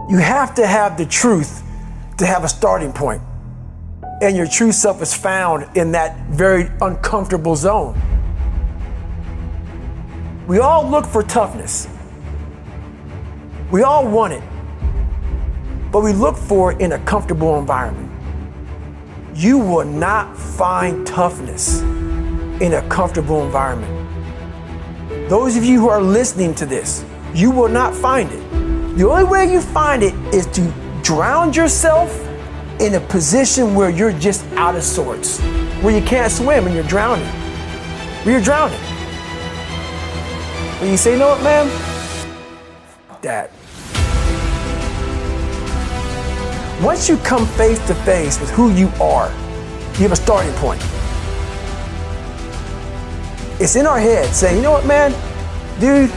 You have to have the truth to have a starting point. And your true self is found in that very uncomfortable zone. We all look for toughness. We all want it. But we look for it in a comfortable environment. You will not find toughness in a comfortable environment. Those of you who are listening to this, you will not find it. The only way you find it is to drown yourself in a position where you're just out of sorts, where you can't swim and you're drowning. Where you're drowning. When you say, you know what, man? F that. Once you come face to face with who you are, you have a starting point. It's in our head saying, you know what, man? Dude,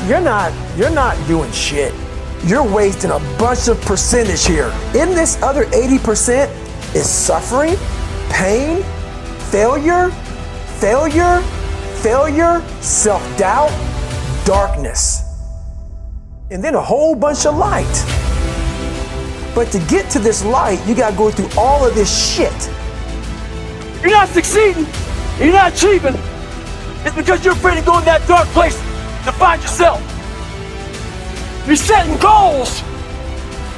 you're not doing shit. You're wasting a bunch of percentage here. In this other 80% is suffering, pain, failure, self-doubt, darkness, and then a whole bunch of light. But to get to this light, you gotta go through all of this shit. You're not succeeding, you're not achieving. It's because you're afraid to go in that dark place to find yourself. You're setting goals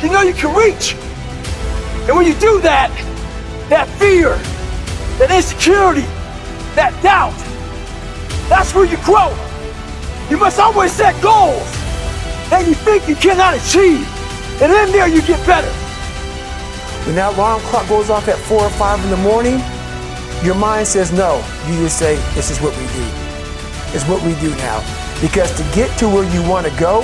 you know you can reach. And when you do that, that fear, that insecurity, that doubt, that's where you grow. You must always set goals that you think you cannot achieve. And in there you get better. When that alarm clock goes off at 4 or 5 in the morning, your mind says no. You just say, this is what we do. It's what we do now. Because to get to where you want to go,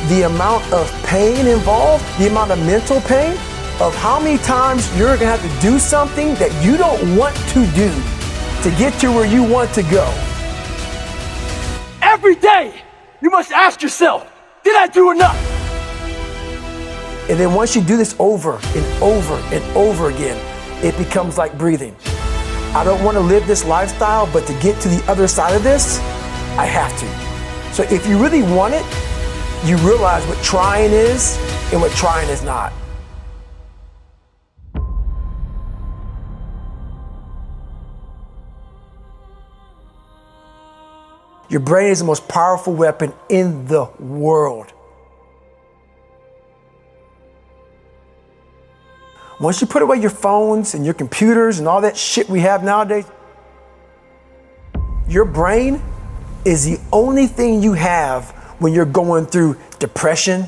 the amount of pain involved, the amount of mental pain, of how many times you're going to have to do something that you don't want to do to get to where you want to go. Every day, you must ask yourself, did I do enough? And then once you do this over and over and over again, it becomes like breathing. I don't want to live this lifestyle, but to get to the other side of this, I have to. So if you really want it, you realize what trying is and what trying is not. Your brain is the most powerful weapon in the world. Once you put away your phones and your computers and all that shit we have nowadays, your brain is the only thing you have when you're going through depression,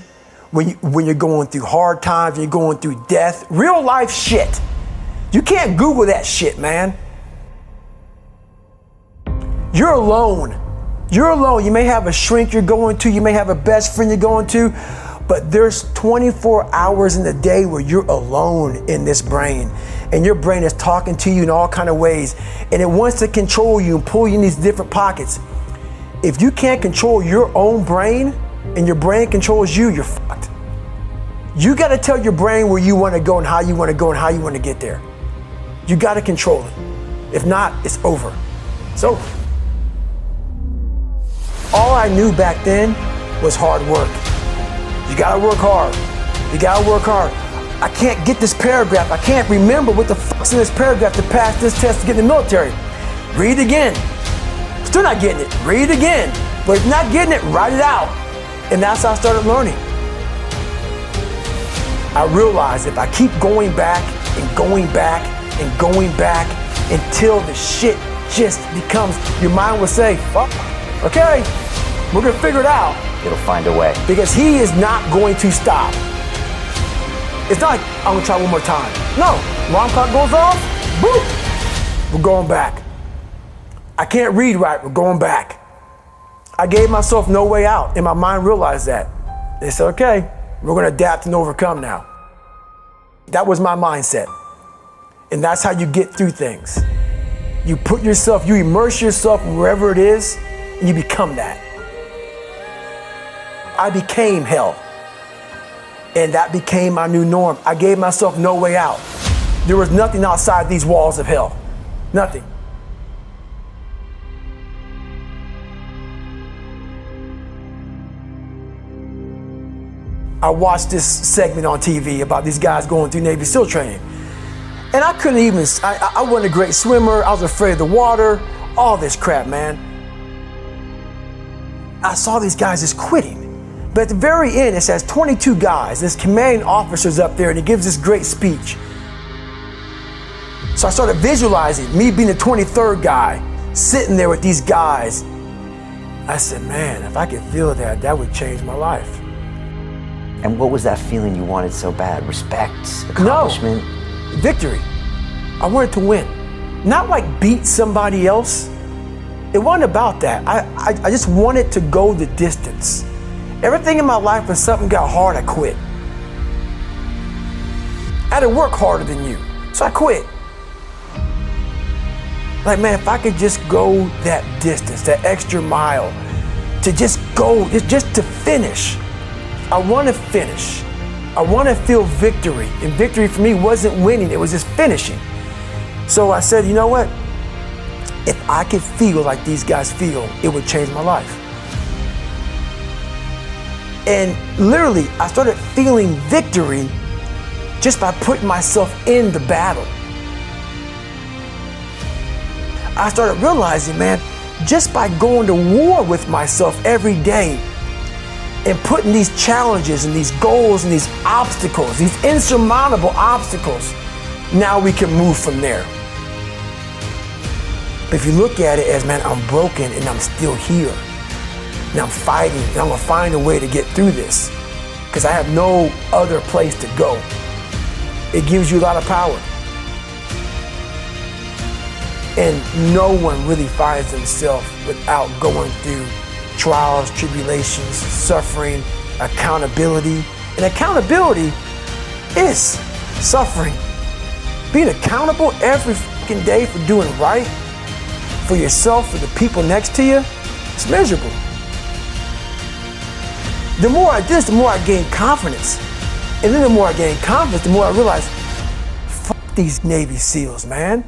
when you're going through hard times, when you're going through death, real life shit. You can't Google that shit, man. You're alone. You're alone. You may have a shrink you're going to, you may have a best friend you're going to, but there's 24 hours in the day where you're alone in this brain. And your brain is talking to you in all kinds of ways. And it wants to control you and pull you in these different pockets. If you can't control your own brain and your brain controls you, you're fucked. You got to tell your brain where you want to go and how you want to go and how you want to get there. You got to control it. If not, it's over. It's over. All I knew back then was hard work. You got to work hard. You got to work hard. I can't get this paragraph. I can't remember what the fuck's in this paragraph to pass this test to get in the military. Read it again. Still not getting it. Read it again. But if not getting it, write it out. And that's how I started learning. I realized if I keep going back and going back and going back until the shit just becomes, your mind will say, fuck, okay, we're gonna figure it out. It'll find a way. Because he is not going to stop. It's not like, I'm gonna try one more time. No, alarm clock goes off, boop, we're going back. I can't read right, we're going back. I gave myself no way out, and my mind realized that. They said, okay, we're gonna adapt and overcome now. That was my mindset. And that's how you get through things. You put yourself, you immerse yourself wherever it is, and you become that. I became hell. And that became my new norm. I gave myself no way out. There was nothing outside these walls of hell. Nothing. I watched this segment on TV about these guys going through Navy SEAL training. And I couldn't even, I wasn't a great swimmer. I was afraid of the water, all this crap, man. I saw these guys just quitting. But at the very end, it says 22 guys. This commanding officer's up there and he gives this great speech. So I started visualizing me being the 23rd guy, sitting there with these guys. I said, man, if I could feel that, that would change my life. And what was that feeling you wanted so bad? Respect, accomplishment? No, victory. I wanted to win. Not like beat somebody else. It wasn't about that. I just wanted to go the distance. Everything in my life, when something got hard, I quit. I had to work harder than you, so I quit. Like, man, if I could just go that distance, that extra mile, to just go, just to finish. I want to finish. I want to feel victory. And victory for me wasn't winning, it was just finishing. So I said, you know what? If I could feel like these guys feel, it would change my life. And literally, I started feeling victory just by putting myself in the battle. I started realizing, man, just by going to war with myself every day and putting these challenges and these goals and these obstacles, these insurmountable obstacles, now we can move from there. But if you look at it as, man, I'm broken and I'm still here. And I'm fighting and I'm gonna find a way to get through this because I have no other place to go. It gives you a lot of power. And no one really finds themselves without going through trials, tribulations, suffering, accountability. And accountability is suffering. Being accountable every fucking day for doing right for yourself, for the people next to you, it's miserable. The more I did this, the more I gained confidence. And then the more I gained confidence, the more I realized, fuck these Navy SEALs, man.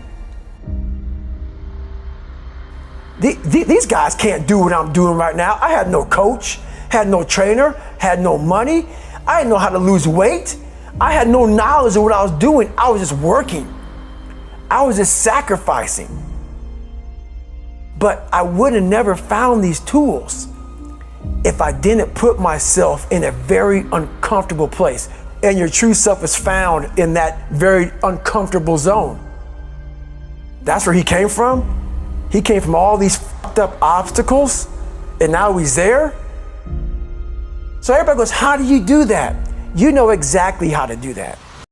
These guys can't do what I'm doing right now. I had no coach, had no trainer, had no money. I didn't know how to lose weight. I had no knowledge of what I was doing. I was just working. I was just sacrificing. But I would have never found these tools if I didn't put myself in a very uncomfortable place. And your true self is found in that very uncomfortable zone. That's where he came from. He came from all these fucked up obstacles, and now he's there. So everybody goes, how do you do that? You know exactly how to do that.